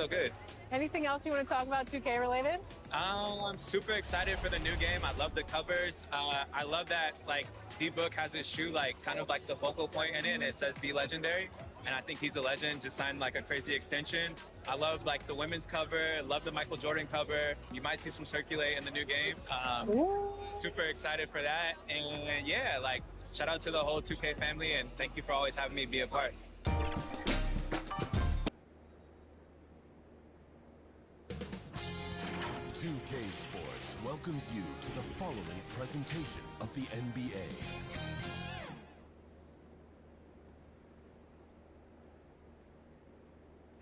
so good. Anything else you want to talk about 2K related? I'm super excited for the new game. I love the covers. I love that like D-Book has his shoe like kind of like the focal point in it, and it says "Be Legendary." And I think he's a legend. Just signed like a crazy extension. I love like the women's cover. Love the Michael Jordan cover. You might see some circulate in the new game. Super excited for that. And yeah, like shout out to the whole 2K family, and thank you for always having me be a part. 2K Sports welcomes you to the following presentation of the NBA.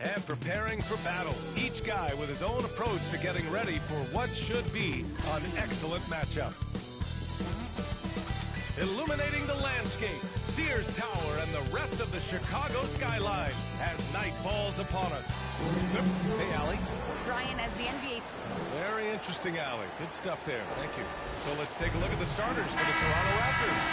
And preparing for battle, each guy with his own approach to getting ready for what should be an excellent matchup. Illuminating the landscape, Sears Tower and the rest of the Chicago skyline as night falls upon us. Hey, Allie. Brian, as the NBA... Very interesting, Allie. Good stuff there. Thank you. So let's take a look at the starters for the Toronto Raptors.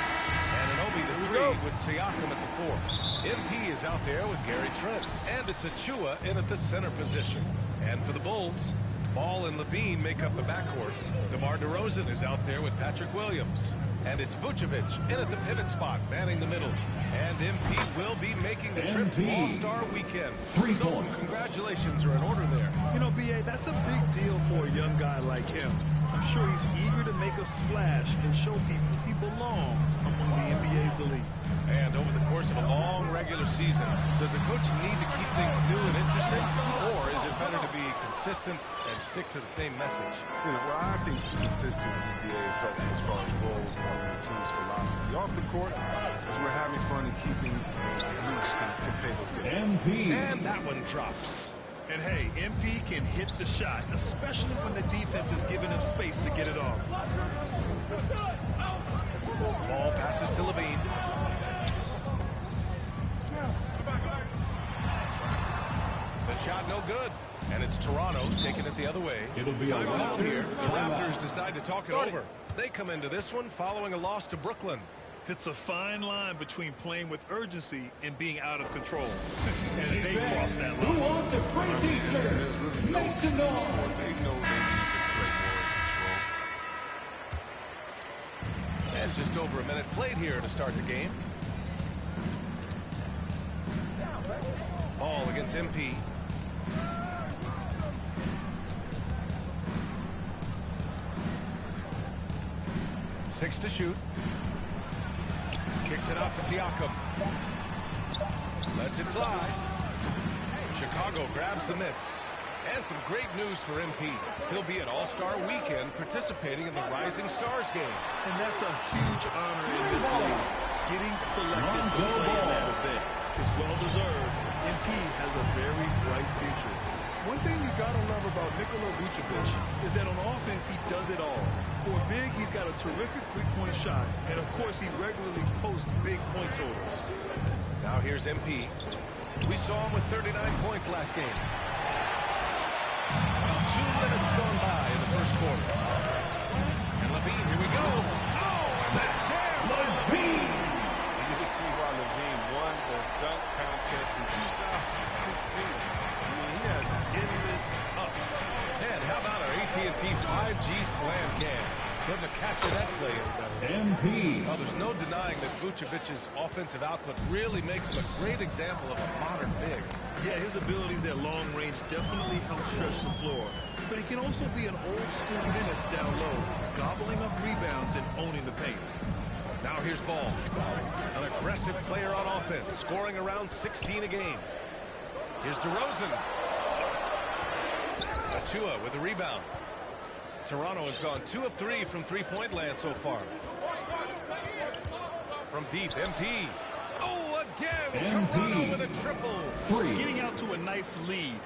Anunoby the 3 with Siakam at the 4. MP is out there with Gary Trent. And it's Achua in at the center position. And for the Bulls, Ball and Levine make up the backcourt. DeMar DeRozan is out there with Patrick Williams. And it's Vucevic in at the pivot spot, manning the middle. And MP will be making the trip to All-Star Weekend. So some congratulations are in order there. You know, B.A., that's a big deal for a young guy like him. I'm sure he's eager to make a splash and show people he belongs among the NBA's elite. And over the course of a long regular season, does a coach need to keep things new and interesting? Or is it better to be consistent and stick to the same message? You know, well, I think consistency, B.A., is helpful as far as roles on the team's philosophy. Off the court, as we're having fun and keeping loose can pay those dividends. And that one drops. And hey, MP can hit the shot, especially when the defense is giving him space to get it off. Ball passes to Levine. The shot no good. And it's Toronto taking it the other way. It'll be time called here. The Raptors decide to talk it over. They come into this one following a loss to Brooklyn. It's a fine line between playing with urgency and being out of control. And they crossed that line. Who wants a crazy There's really no excuse for it. They know they need to play more in control. And just over a minute played here to start the game. Ball against MP. Six to shoot. Kicks it out to Siakam. Lets it fly. Chicago grabs the miss. And some great news for MP. He'll be at All-Star Weekend participating in the Rising Stars game. And that's a huge honor in this league. Getting selected to play in that event is well-deserved. MP has a very bright future. One thing you gotta love about Nikola Vucevic is that on offense he does it all. For big, he's got a terrific three-point shot, and of course he regularly posts big point totals. Now here's MP. We saw him with 39 points last game. 2 minutes gone by in the first quarter. And Levine, here we go. Oh, and that jam by Levine. You can see why Levine won the dunk contest in 2016. He has endless ups. And how about our AT&T 5G slam cam? Couldn't have captured that play any better. MP. Well, there's no denying that Vucevic's offensive output really makes him a great example of a modern big. Yeah, his abilities at long range definitely help stretch the floor. But he can also be an old-school menace down low, gobbling up rebounds and owning the paint. Now here's Ball. An aggressive player on offense, scoring around 16 a game. Here's DeRozan. Achua with the rebound. Toronto has gone 2 of 3 from three-point land so far. From deep, MP. Oh, again! MP. Toronto with a triple. 3. Getting out to a nice lead.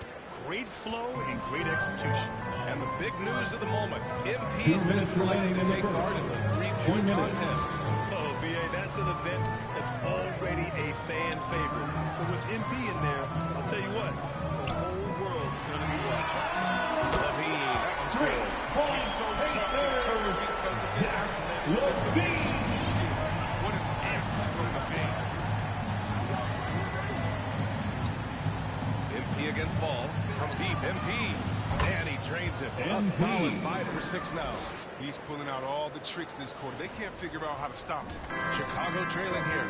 Great flow and great execution. And the big news of the moment, MP's been selected to take part in the three-point contest. Oh, B.A., that's an event that's already a fan favorite. But with MP in there, I'll tell you what, the whole world's going to be watching. Levine, that one's good. He's so tough to cover because of his athleticism. What an answer from Levine. MP MP against ball. From deep, MP. And he drains it. A solid 5 for 6 now. He's pulling out all the tricks this quarter. They can't figure out how to stop him. Chicago trailing here.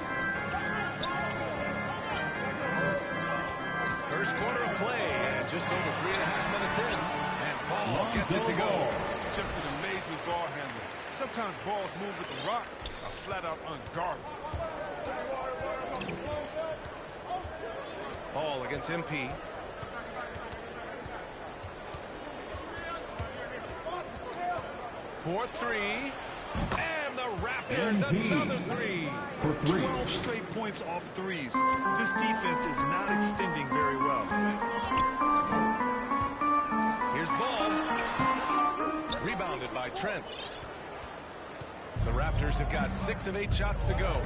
First quarter of play, and just over 3.5 minutes in. And Ball gets it to go. Just an amazing ball handler. Sometimes balls move with the rock are flat out unguarded. Ball against MP. For 3. And the Raptors another 3. For 12 straight points off threes. This defense is not extending very well. Here's Ball. Rebounded by Trent. The Raptors have got 6 of 8 shots to go.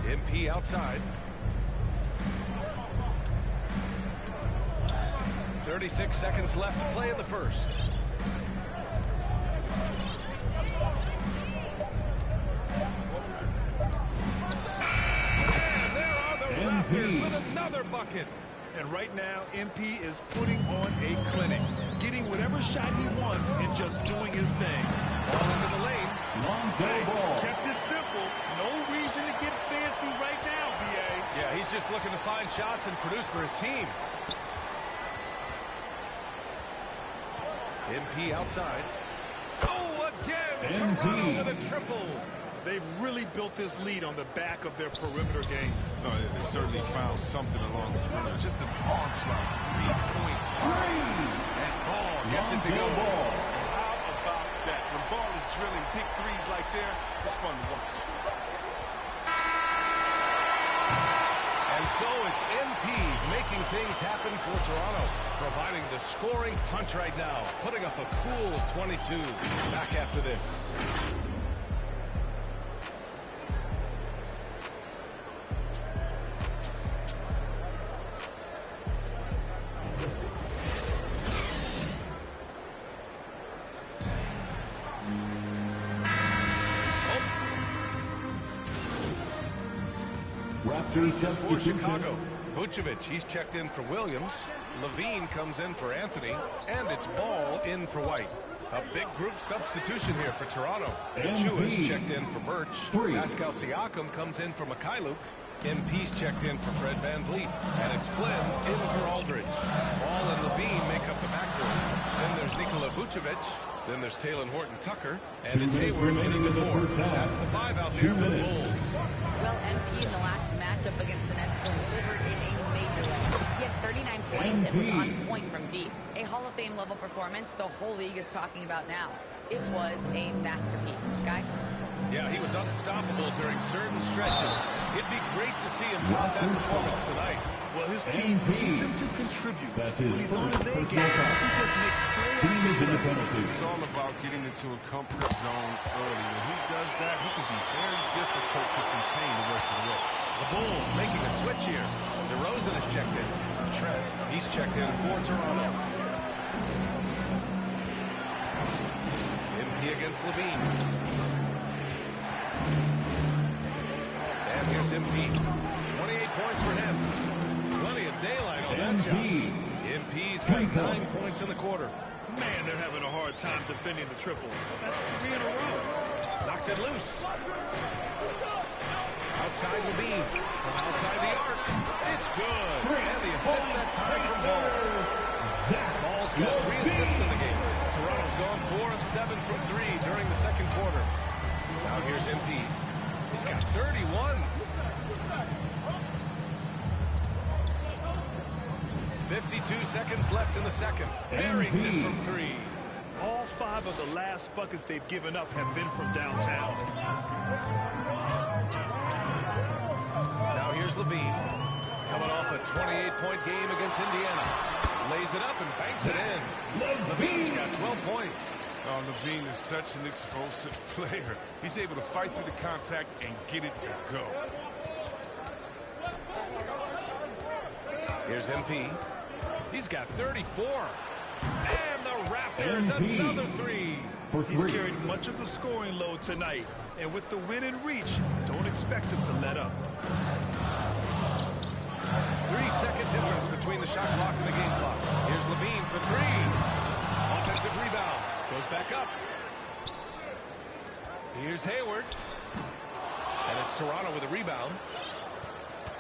MP outside. 36 seconds left to play in the first. And there are the Raptors with another bucket. And right now, MP is putting on a clinic, getting whatever shot he wants and just doing his thing. Ball into the lane. Long ball. Kept it simple. No reason to get fancy right now, BA. Yeah, he's just looking to find shots and produce for his team. MP outside. Oh, again! Toronto with a triple. They've really built this lead on the back of their perimeter game. No, they certainly found something along the perimeter. Just an onslaught. 3-point. And Ball gets it to go. How about that? When Ball is drilling big threes like there, it's fun to watch. And so it's MP making things happen for Toronto, providing the scoring punch right now, putting up a cool 22. Back after this. For Chicago, Vucevic, he's checked in for Williams. Levine comes in for Anthony, and it's Ball in for White. A big group substitution here for Toronto. Chua's checked in for Birch. Pascal Siakam comes in for Mikhailuk. MP's checked in for Fred VanVleet. And it's Flynn in for Aldridge. Ball and Levine make up the backcourt. Then there's Nikola Vucevic. Then there's Talen Horton-Tucker. And it's Hayward in the 4. That's the 5 out there for the Bulls. Well, MP in the last matchup against the Nets delivered in a major way. He had 39 points and was on point from deep. A Hall of Fame level performance the whole league is talking about now. It was a masterpiece. Guys? Yeah, he was unstoppable during certain stretches. It'd be great to see him top that performance tonight. Well, his team needs him to contribute. When he's on his A game, he just makes plays. It's all about getting into a comfort zone early. When he does that, he can be very difficult to contain the rest of the way. The Bulls making a switch here. DeRozan is checked in. Trent, he's checked in for Toronto. MP against Levine. And here's MP. 28 points for him. Plenty of daylight on that shot. MP's got 9 points in the quarter. Man, they're having a hard time defending the triple. That's 3 in a row. Knocks it loose. Outside Levine. From outside the arc. It's good. And the assist that time from Ball. Ball's got 3 assists in the game. Toronto's gone 4 of 7 from 3 during the second quarter. Now here's MP. He's got 31. 52 seconds left in the second. Buries it from 3. All 5 of the last buckets they've given up have been from downtown. Now here's Levine. Coming off a 28-point game against Indiana. Lays it up and banks it in. Levine's got 12 points. Oh, Levine is such an explosive player. He's able to fight through the contact and get it to go. Here's MP. He's got 34. And the Raptors another 3. He's carried much of the scoring load tonight. And with the win and reach, don't expect him to let up. Goes back up. Here's Hayward. And it's Toronto with a rebound.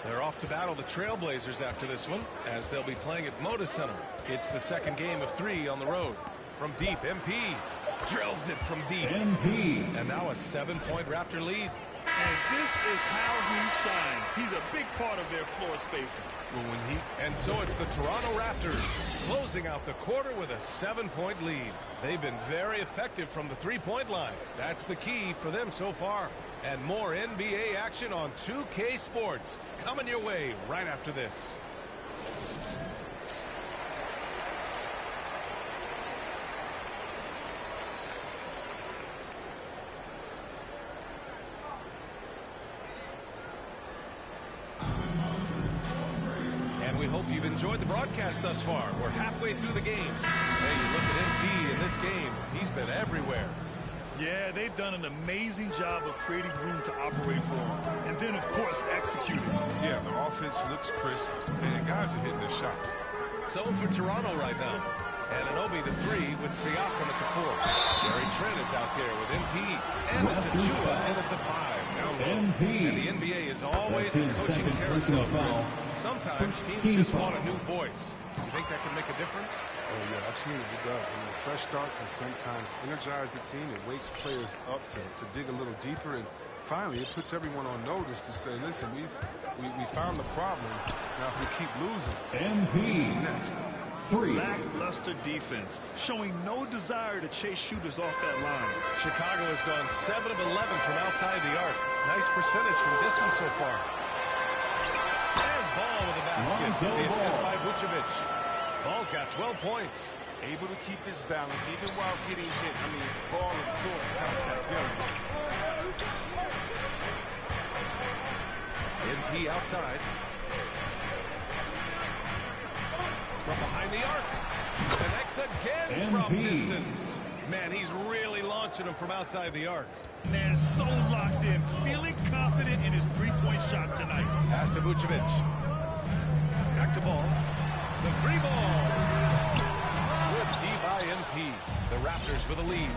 They're off to battle the Trailblazers after this one, as they'll be playing at Moda Center. It's the second game of 3 on the road. From deep, MP drills it from deep. MP. And now a 7-point Raptor lead. And this is how he shines. He's a big part of their floor spacing. And so it's the Toronto Raptors closing out the quarter with a 7-point lead. They've been very effective from the 3-point line. That's the key for them so far. And more NBA action on 2K Sports coming your way right after this. And we hope you've enjoyed the broadcast thus far. We're halfway through the game. Hey, you look at MP in this game. He's been everywhere. Yeah, they've done an amazing job of creating room to operate for him. And then, of course, executing. Yeah, the offense looks crisp, and guys are hitting their shots. So for Toronto right now. Anunoby the 3 with Siakam at the 4. Gary Trent is out there with MP. And it's Achua in at the 5. Down low. And the NBA is always a coaching carousel for us. Sometimes teams just want a new voice. You think that can make a difference? Oh, yeah, I've seen it. It does. I mean, a fresh start can sometimes energize the team. It wakes players up to dig a little deeper. And finally, it puts everyone on notice to say, listen, we found the problem. Now, if we keep losing, MP next. 3. Lackluster defense, showing no desire to chase shooters off that line. Chicago has gone 7 of 11 from outside the arc. Nice percentage from distance so far. And Ball with the basket. The assist by Vucevic. Ball's got 12 points. Able to keep his balance even while getting hit. I mean, Ball absorbs contact very well. MP outside. From behind the arc. Connects again from distance. Man, he's really launching him from outside the arc. Man, so locked in, feeling confident in his three-point shot tonight. Pass to Vucevic. Back to Ball. The 3 ball. Good D by MP. The Raptors with a lead.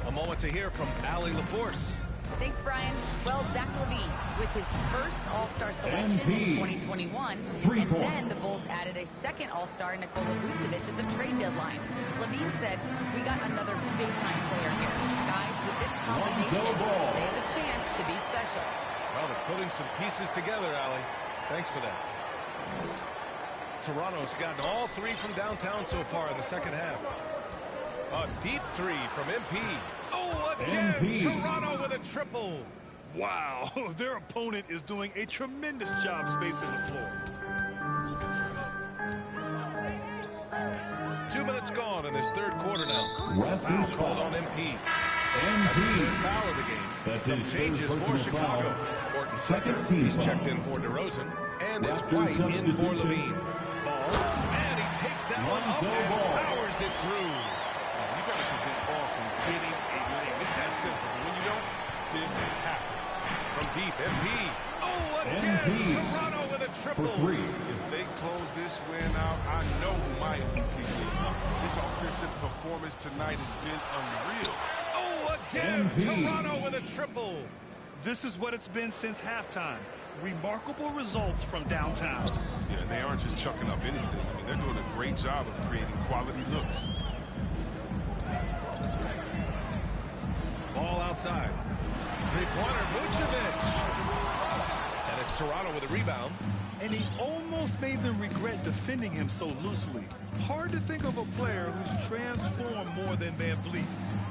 A moment to hear from Allie LaForce. Thanks, Brian. Well, Zach LaVine with his first All-Star selection in 2021. And then the Bulls added a second All-Star, Nikola Vucevic, at the trade deadline. LaVine said, we got another big-time player here. Guys, with this combination, they have a chance to be special. Well, they're putting some pieces together, Allie. Thanks for that. Toronto's gotten all 3 from downtown so far in the second half. A deep 3 from MP. Oh, again, MP. Toronto with a triple. Wow, their opponent is doing a tremendous job spacing the floor. 2 minutes gone in this third quarter now. Foul called on MP. That's his third foul of the game. That's some changes for Chicago. Gordon second. He's checked in for DeRozan. And it's White in for LaVine. Ball. And he takes that one up and powers it through. You got to prevent Ball from getting a lane. It's that simple. When you don't, this happens. From deep, MP. Oh, again, Toronto with a triple. For 3. If they close this win out, I know who my MVP is. His offensive performance tonight has been unreal. Oh, again, Toronto with a triple. This is what it's been since halftime. Remarkable results from downtown. Yeah, and they aren't just chucking up anything. I mean, they're doing a great job of creating quality looks. Ball outside. Three-pointer, Vucevic. And it's Toronto with a rebound. And he almost made them regret defending him so loosely. Hard to think of a player who's transformed more than Van Vliet.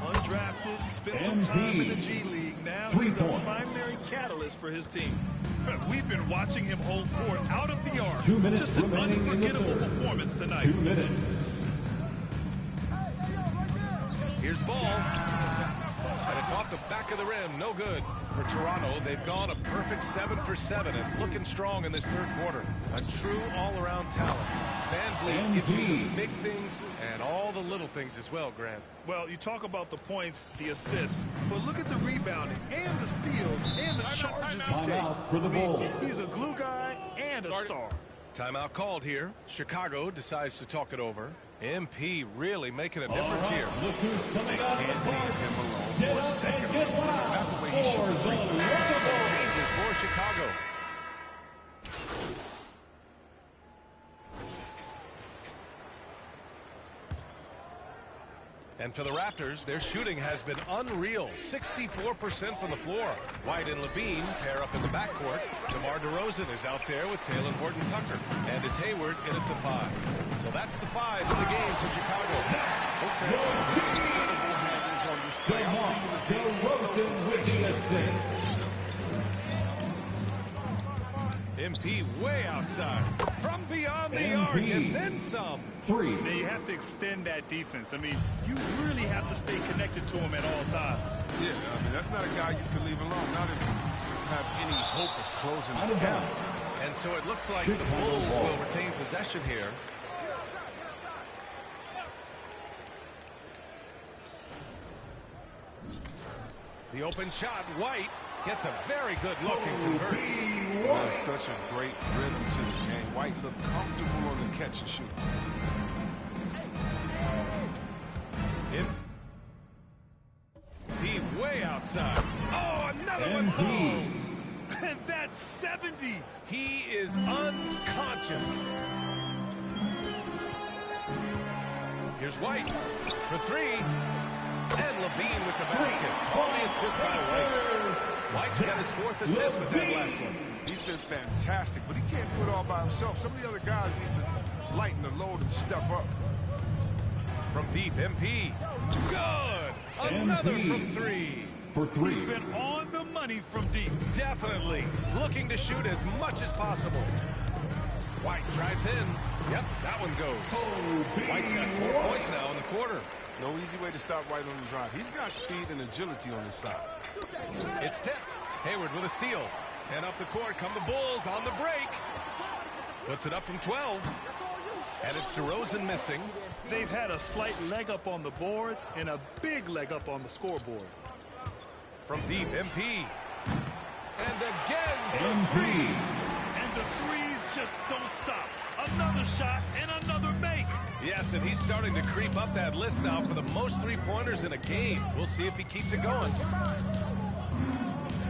Undrafted, spent some time in the G League. Now he's a primary catalyst for his team. We've been watching him hold court out of the arc. 2 minutes Just an unforgettable performance tonight. 2 minutes. Here's Ball. And it's off the back of the rim. No good. For Toronto, they've gone a perfect 7 for 7 and looking strong in this third quarter. A true all-around talent. Van Vliet gives you the big things and all the little things as well, Grant. Well, you talk about the points, the assists, but look at the rebounding and the steals and the charges he takes. For the Bulls. He's a glue guy and a star. Timeout called here. Chicago decides to talk it over. MP really making a difference here. Look who's coming out of the box. For a second. Not the way he should Some changes for Chicago. And for the Raptors, their shooting has been unreal. 64% from the floor. White and Levine pair up in the backcourt. DeMar DeRozan is out there with Taylor Horton-Tucker. And it's Hayward in at the 5. So that's the 5 in the game for Chicago. MP way outside. From beyond the arc and then some. 3. Now you have to extend that defense. I mean, you really have to stay connected to him at all times. Yeah, I mean, that's not a guy you can leave alone. Not if you have any hope of closing the gap. And so it looks like the Bulls will retain possession here. The open shot, White gets a very good look and converts. There's such a great rhythm to the game. White looked comfortable on the catch and shoot. He way outside. Oh, another one falls. And that's 70. He is unconscious. Here's White for 3. And Levine with the basket. On the assist by White. White's got his 4th assist with that last one. He's been fantastic, but he can't do it all by himself. Some of the other guys need to lighten the load and step up. From deep, MP. Good. Another from 3. For 3. He's been on the money from deep. Definitely. Looking to shoot as much as possible. White drives in. Yep, that one goes. White's got 4 points now in the quarter. No easy way to stop White on the drive. He's got speed and agility on his side. It's tipped. Hayward with a steal. And up the court come the Bulls on the break. Puts it up from 12. And it's DeRozan missing. They've had a slight leg up on the boards and a big leg up on the scoreboard. From deep, MP. And again MP. 3. And the threes just don't stop. Another shot and another make. Yes, and he's starting to creep up that list now for the most 3-pointers in a game. We'll see if he keeps it going.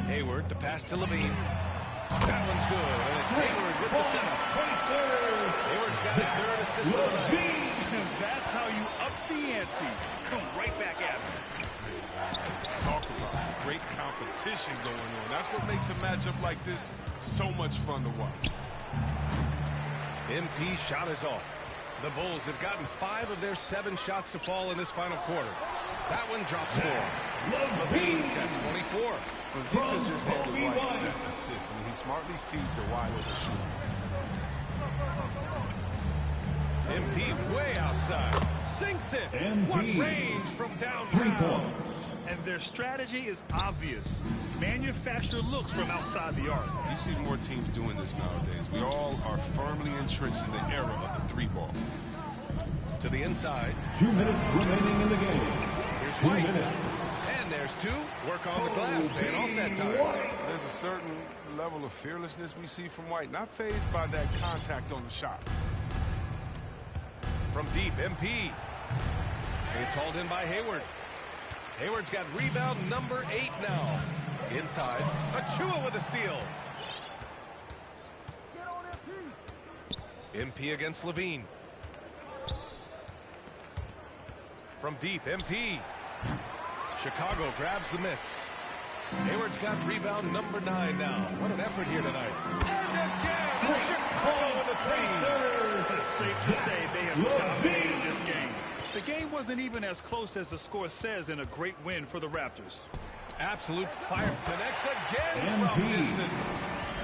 Hayward, the pass to Levine. That one's good, and it's Hayward with the 7th. Hayward's got his 3rd assist of the night. And that's how you up the ante. Come right back at him. Talk about great competition going on. That's what makes a matchup like this so much fun to watch. MP shot is off. The Bulls have gotten 5 of their 7 shots to fall in this final quarter. That one drops 4. Levine's got 24. Well, defense just handled White with that assist. I mean, he smartly feeds a wide open shooter. MP way outside. Sinks it. What range from downtown. And their strategy is obvious. Manufacture looks from outside the arc. You see more teams doing this nowadays. We all are firmly entrenched in the era of the 3-ball. To the inside. 2 minutes remaining in the game. Here's 2 White. minutes. And there's 2. Work on the glass, paying off that time. There's a certain level of fearlessness we see from White. Not fazed by that contact on the shot. From deep, MP. It's hauled in by Hayward. Hayward's got rebound number 8 now. Inside, Achua with a steal. MP against Levine. From deep, MP. Chicago grabs the miss. Hayward's got rebound number 9 now. What an effort here tonight. And again, it's Chicago with a 3. It's safe to say they have dominated this game. The game wasn't even as close as the score says in a great win for the Raptors. Absolute fire. Connects again from distance.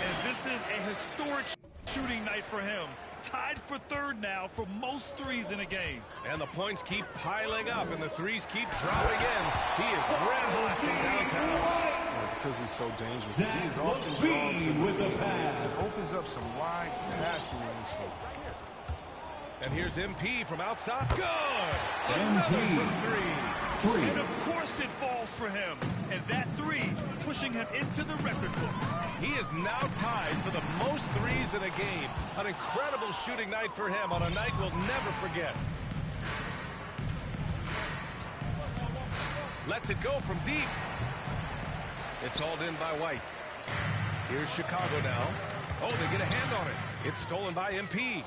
And this is a historic shooting night for him. Tied for 3rd now for most threes in a game. And the points keep piling up, and the threes keep dropping in. He is red hot from downtown. Because he's so dangerous, he is often drawn to with the pass. It opens up some wide passing lanes for him. And here's MP from outside. Good! Another from 3. 3. And of course it falls for him. And that 3 pushing him into the record books. He is now tied for the most threes in a game. An incredible shooting night for him on a night we'll never forget. Lets it go from deep. It's hauled in by White. Here's Chicago now. Oh, they get a hand on it. It's stolen by MP.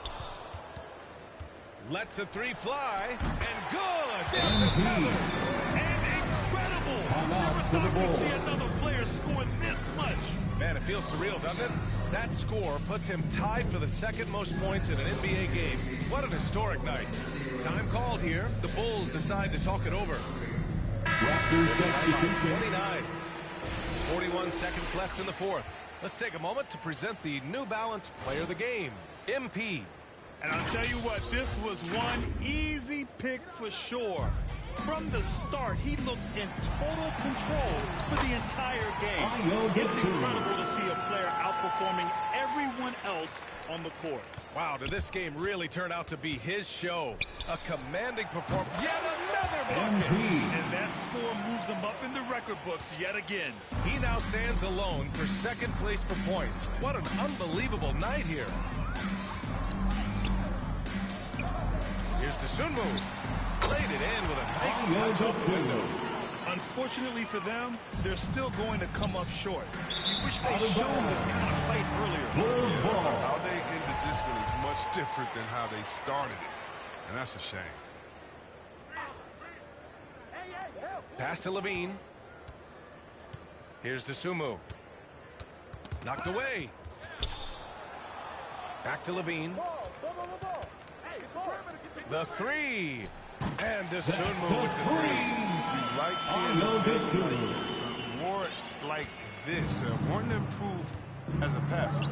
Lets the 3 fly. And good. There's another. And incredible. Never thought we'd see another player score this much. Man, it feels surreal, doesn't it? That score puts him tied for the second most points in an NBA game. What an historic night. Time called here. The Bulls decide to talk it over. Raptors substitution. 29. 41 seconds left in the fourth. Let's take a moment to present the New Balance Player of the Game, MP. And I'll tell you what, this was one easy pick for sure. From the start, he looked in total control for the entire game. It's incredible to see a player outperforming everyone else on the court. Wow, did this game really turn out to be his show? A commanding performance. Yet another bucket. And that score moves him up in the record books yet again. He now stands alone for second place for points. What an unbelievable night here. Here's Sunmu. Played it in with a nice touch off the window. Unfortunately for them, they're still going to come up short. You wish they shown this kind of fight earlier. How they ended this one is much different than how they started it. And that's a shame. Pass to Levine. Here's Sunmu. Knocked away. Back to Levine. The 3. And Sunmu with the 3. You like seeing more like this. Wanting to improve as a passer.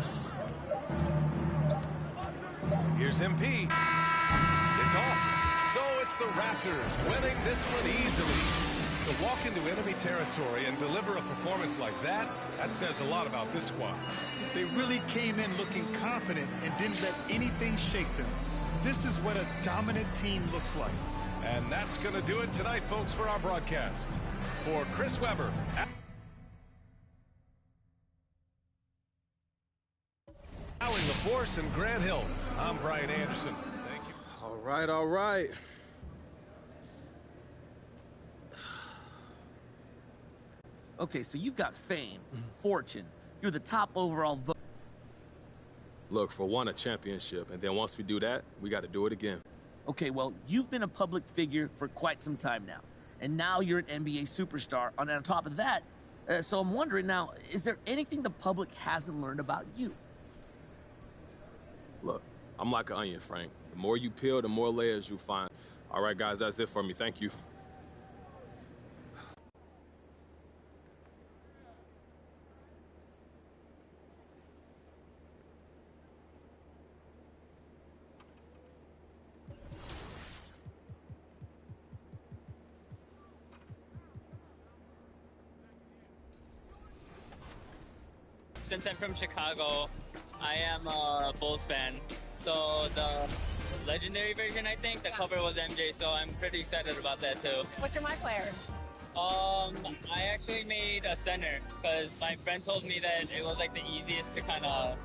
Here's MP. It's off. So it's the Raptors winning this one easily. To walk into enemy territory and deliver a performance like that, that says a lot about this squad. They really came in looking confident and didn't let anything shake them. This is what a dominant team looks like. And that's going to do it tonight, folks, for our broadcast. For Chris Webber. Alan LaForce and Grant Hill. I'm Brian Anderson. Thank you. All right, all right. Okay, so you've got fame, fortune. You're the top overall vote. Look, for one, a championship, and then once we do that, we got to do it again. Okay, well, you've been a public figure for quite some time now, and now you're an NBA superstar. And on top of that, so I'm wondering now, is there anything the public hasn't learned about you? Look, I'm like an onion, Frank. The more you peel, the more layers you find. All right, guys, that's it for me. Thank you. Since I'm from Chicago, I am a Bulls fan. So the legendary version, I think, the cover was MJ, so I'm pretty excited about that too. What's your my player? I actually made a center because my friend told me that it was like the easiest to kind of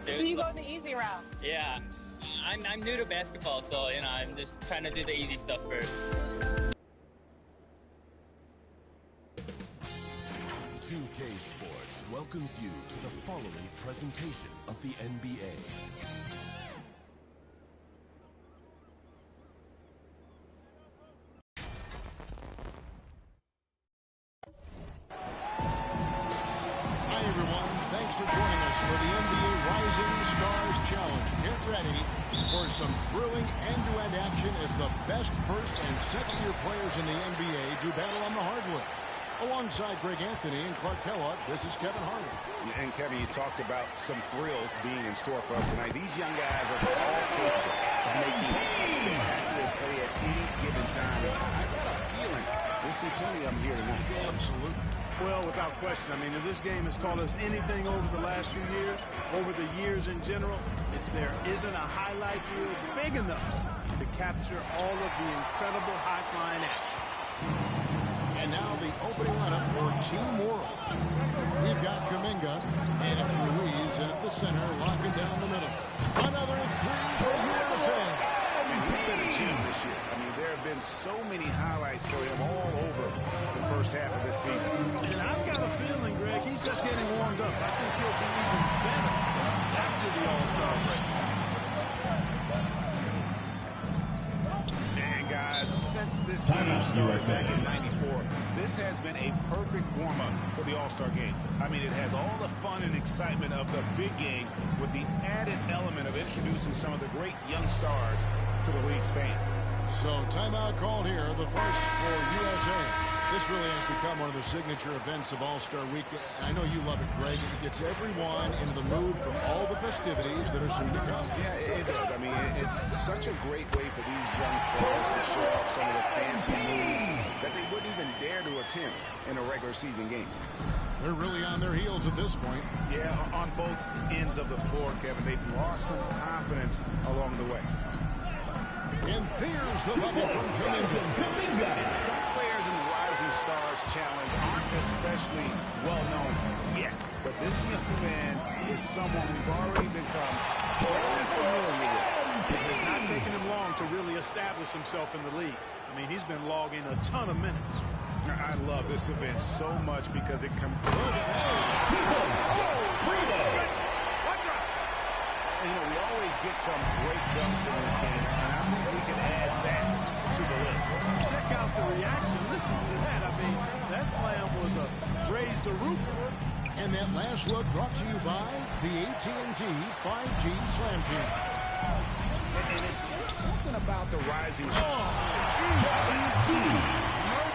do. So you go the easy route? Yeah. I'm new to basketball, so, you know, I'm just trying to do the easy stuff first. 2K Sports welcomes you to the following presentation of the NBA. Hi everyone, thanks for joining us for the NBA Rising Stars Challenge. Get ready for some thrilling end-to-end action as the best first and second-year players in the NBA do battle on the hardwood. Alongside Greg Anthony and Clark Kellogg, this is Kevin Harlan. And Kevin, you talked about some thrills being in store for us tonight. These young guys are all capable of making a spectacular play at any given time. I got a feeling we'll see plenty of them here tonight. Absolutely. Well, without question. I mean, if this game has taught us anything over the last few years, over the years in general, it's there isn't a highlight reel big enough to capture all of the incredible high-flying action. And now the opening lineup for Team World. We've got Kuminga, and it's Ruiz at the center, locking down the middle. Another three for USA. And he's been a gem this year. I mean, there have been so many highlights for him all over the first half of this season. And I've got a feeling, Greg, he's just getting warmed up. I think he'll be even better after the All-Star break. And guys, since this game started back in '94, this has been a perfect warm-up for the All-Star game. I mean, it has all the fun and excitement of the big game with the added element of introducing some of the great young stars to the league's fans. So timeout called here, the first for USA. This really has become one of the signature events of All-Star Week. I know you love it, Greg. It gets everyone into the mood for all the festivities that are soon to come. Yeah, it does. I mean, it's such a great way for these young players to show off some of the fancy moves that they wouldn't even dare to attempt in a regular season game. They're really on their heels at this point. Yeah, on both ends of the floor, Kevin. They've lost some confidence along the way. And here's the bucket from Kuminga. And some players in the Rising Stars Challenge aren't especially well-known yet. But this young man is someone we've already become very familiar with. It has not taken him long to really establish himself in the league. I mean, he's been logging a ton of minutes. I love this event so much because it you know, we always get some great dunks in this game, and I think we can add that to the list. Check out the reaction. Listen to that. I mean, that slam was a raise the roof. And that last look brought to you by the AT&T 5G Slam King. And it's just something about the Rising.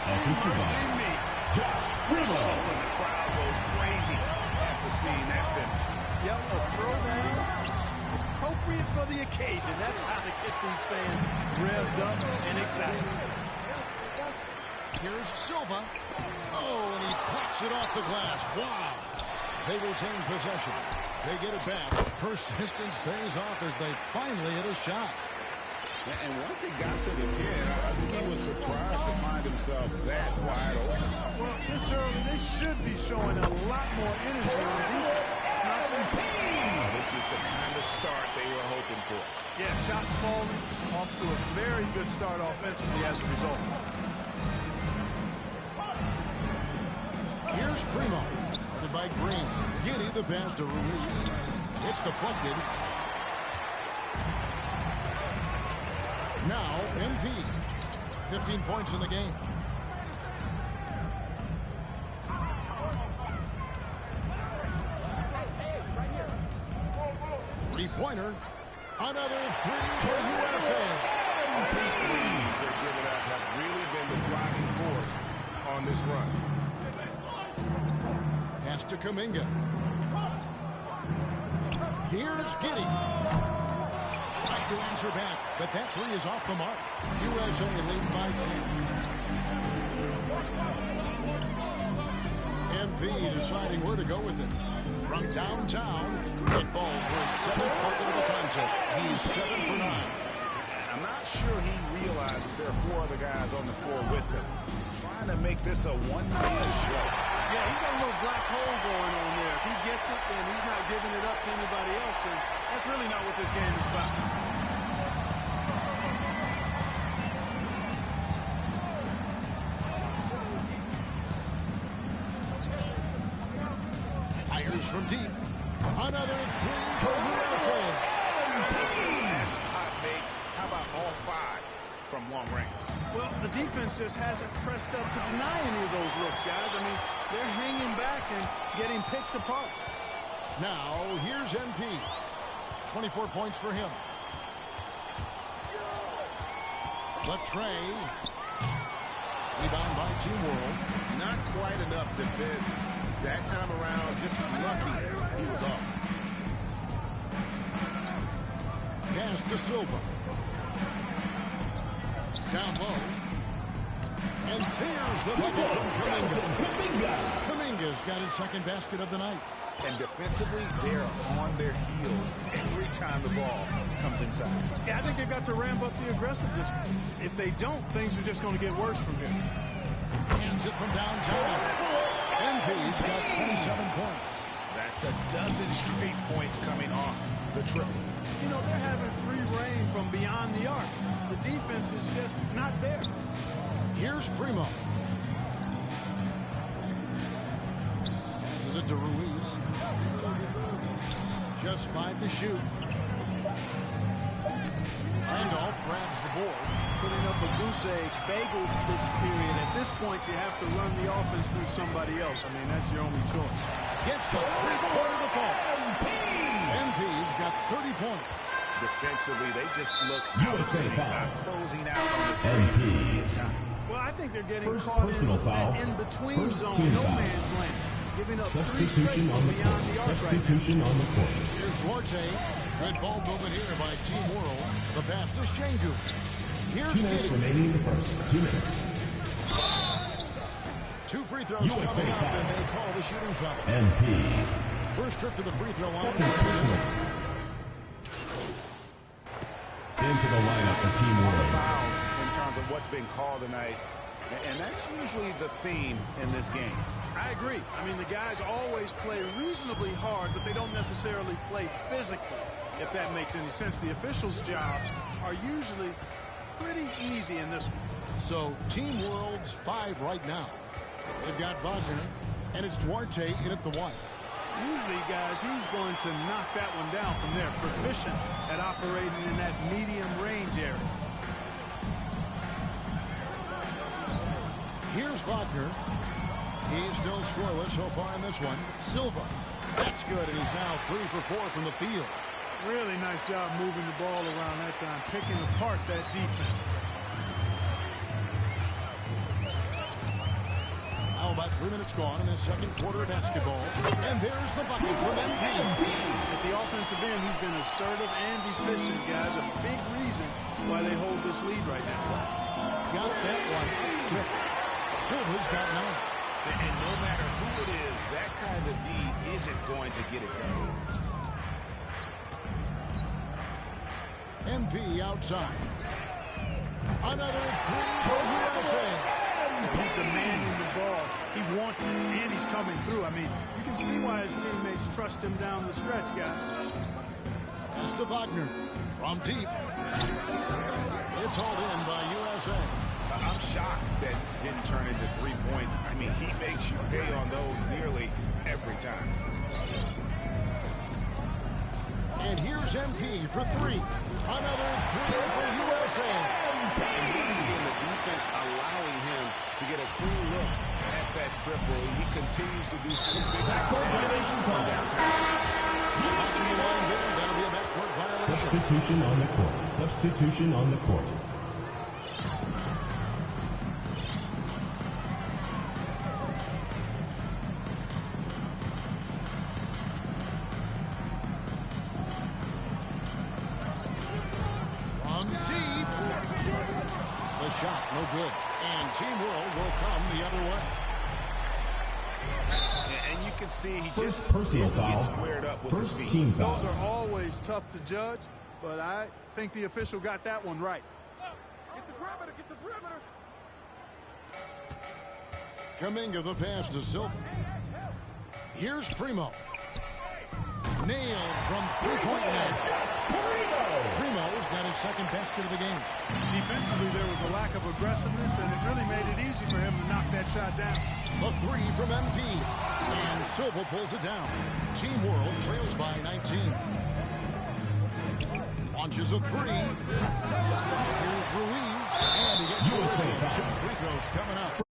Mercy me. When the crowd goes crazy after seeing that finish. Yep, a throwdown. Appropriate for the occasion. That's how to get these fans revved up and excited. Here's Silva. Oh, and he pops it off the glass. Wow. They retain possession. They get it back. Persistence pays off as they finally hit a shot. And once he got to the 10, I think he was surprised to find himself that wide open. Well, this early, they should be showing a lot more energy on defense. This is the kind of start they were hoping for. Yeah, shots falling, off to a very good start offensively as a result. Here's Primo, guarded by Green. Giddy the pass to Ruiz. It's deflected. Now, MP. 15 points in the game. Three-pointer. Another three for USA. These threes they're giving up have really been the driving force on this run. Pass to Kuminga. Here's Giddy. Tried to answer back, but that three is off the mark. USA lead by 10. MP deciding where to go with it. From downtown, it falls for his 7th bucket of the contest. He's 7 for 9. I'm not sure he realizes there are 4 other guys on the floor with him. Trying to make this a one-man show. Yeah, he's got a little black hole going on there. If he gets it, then he's not giving it up to anybody else, and that's really not what this game is about. Fires from deep. Another three for USA. That's 5 makes. How about all 5 from long range? Well, the defense just hasn't pressed up to deny any of those looks, guys. I mean, they're hanging back and getting picked apart. Now, here's MP. 24 points for him. Latrey. Rebound by Team World. Not quite enough defense. That time around, just lucky he was off. Pass to Silva. Down low. And there's the bucket from Kuminga. Kuminga's got his 2nd basket of the night. And defensively, they're on their heels every time the ball comes inside. Yeah, I think they've got to ramp up the aggressiveness. If they don't, things are just going to get worse from here. And Sends it from downtown. MP's got 27 points. That's a dozen straight points coming off the triple. You know, they're having free reign from beyond the arc. The defense is just not there. Here's Primo. This is it to Ruiz. Just 5 to shoot. Randolph grabs the board. Putting up a goose egg bagel this period. At this point, you have to run the offense through somebody else. I mean, that's your only choice. Gets the three-quarter default. MP's got 30 points. Defensively, they just look USA foul. closing out on the MP. Well, I think they're getting First caught personal foul. in between First zone, team no foul. man's land. Giving up 3 straight Substitution from on the beyond court. the arc Substitution on the court. Here's Duarte. Good ball movement here by Team World. The pass to Shengu. Here's 2 minutes remaining in the first. 2 minutes. 2 free throws USA coming up, foul. and they call the shooting foul. MP. First trip to the free throw line. Second personal. Into the lineup for Team World. fouls in terms of what's been called tonight. And that's usually the theme in this game. I agree. I mean, the guys always play reasonably hard, but they don't necessarily play physically, if that makes any sense. The officials' jobs are usually pretty easy in this one. So Team World's 5 right now. They've got Wagner, and it's Duarte in at the 1. Usually, guys, he's going to knock that one down from there. Proficient at operating in that medium range area. Here's Wagner. He's still scoreless so far in this one. Silva. That's good, and he's now 3 for 4 from the field. Really nice job moving the ball around that time, picking apart that defense. Now about 3 minutes gone in the second quarter of basketball. And there's the bucket from MP. At the offensive end, he's been assertive and efficient, guys. A big reason why they hold this lead right now. Got that one. Silva's got 9. And no matter who it is, that kind of D isn't going to get it done. MP outside. Another 3 for USA. He's demanding the ball. He wants it, and he's coming through. I mean, you can see why his teammates trust him down the stretch, guys. Pass to Wagner from deep. It's hauled in by USA. I'm shocked that didn't turn into 3 points. I mean, he makes you pay on those nearly every time. And here's MP for 3. Another 3 for USA. And you see in the defense allowing him to get a clean look at that triple. He continues to do some big time violation call. That'll be a backcourt violation. Substitution on the court. Substitution on the court. Deep. The shot, no good. And Team World will come the other way. And you can see he First just personal didn't foul. get squared up with First his feet. team foul. Those are always tough to judge, but I think the official got that one right. Get the perimeter, get the perimeter. Kuminga the pass to Silva. Here's Primo. Nailed from 3-point line. Primo's got his second basket of the game. Defensively, there was a lack of aggressiveness, and it really made it easy for him to knock that shot down. A 3 from MP. And Silva pulls it down. Team World trails by 19. Launches a 3. Here's Ruiz. And he gets 2 free throws coming up.